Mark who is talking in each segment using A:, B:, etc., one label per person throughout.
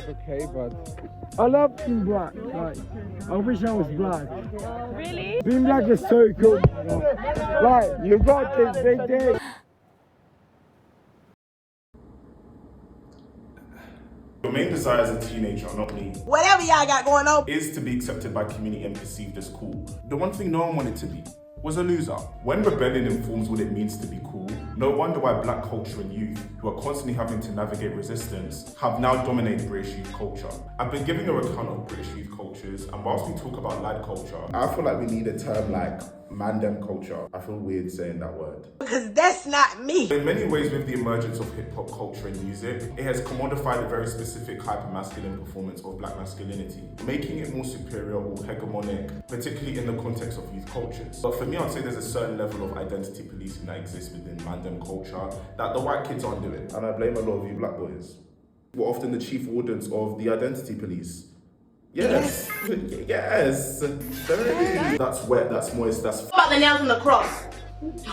A: okay, but I love being black. Like, I wish I was black.
B: Really?
A: Being black is so cool. Like, you got this big day.
C: Your main desire as a teenager, not me,
D: Whatever y'all got going on,
C: is to be accepted by community and perceived as cool. The one thing no one wanted to be was a loser. When rebellion informs what it means to be cool, no wonder why black culture and youth, who are constantly having to navigate resistance, have now dominated British youth culture. I've been giving a recount of British youth cultures, and whilst we talk about lad culture, I feel like we need a term like mandem culture. I feel weird saying that word.
D: because that's not me.
C: In many ways, with the emergence of hip-hop culture and music, it has commodified a very specific hyper-masculine performance of black masculinity, making it more superior or hegemonic, particularly in the context of youth cultures. But for me, I'd say there's a certain level of identity policing that exists within mandem culture that the white kids aren't doing. And I blame a lot of you black boys. We're often the chief wardens of the identity police. Yes. Yes. That's wet, that's moist, that's...
D: What about the nails on the cross?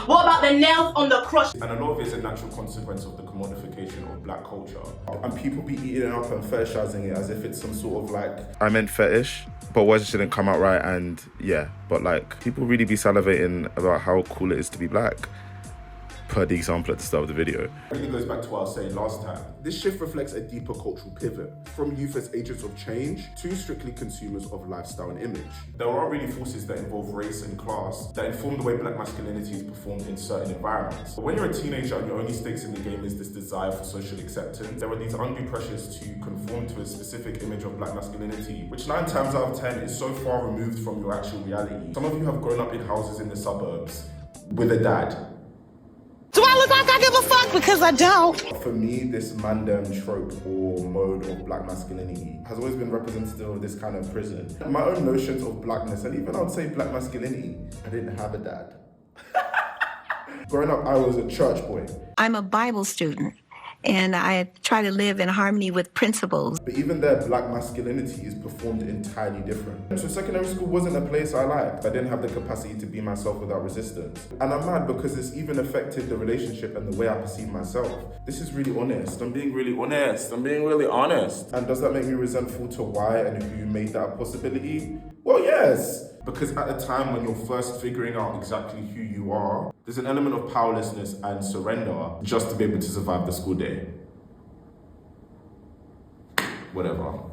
D: What about the nails on the cross?
C: And a lot of it is a natural consequence of the commodification of black culture. And people be eating it up and fetishizing it as if it's some sort of like... I meant fetish, but words didn't come out right, and yeah. But like, people really be salivating about how cool it is to be black, per the example at the start of the video. It really goes back to what I was saying last time. This shift reflects a deeper cultural pivot from youth as agents of change to strictly consumers of lifestyle and image. There are really forces that involve race and class that inform the way black masculinity is performed in certain environments. But when you're a teenager and your only stakes in the game is this desire for social acceptance, there are these undue pressures to conform to a specific image of black masculinity, which 9 times out of 10 is so far removed from your actual reality. Some of you have grown up in houses in the suburbs with a dad.
D: Do I look like I give a fuck? Because I don't.
C: For me, this mandem trope or mode of black masculinity has always been representative of this kind of prison. My own notions of blackness, and even I would say black masculinity, I didn't have a dad. Growing up, I was a church boy.
E: I'm a Bible student, and I try to live in harmony with principles.
C: But even there, black masculinity is performed entirely different. So secondary school wasn't a place I liked. I didn't have the capacity to be myself without resistance. And I'm mad because it's even affected the relationship and the way I perceive myself. This is really honest. I'm being really honest. I'm being really honest. And does that make me resentful to why and who made that a possibility? Well, yes. Because at the time when you're first figuring out exactly who you are, there's an element of powerlessness and surrender just to be able to survive the school day. Whatever.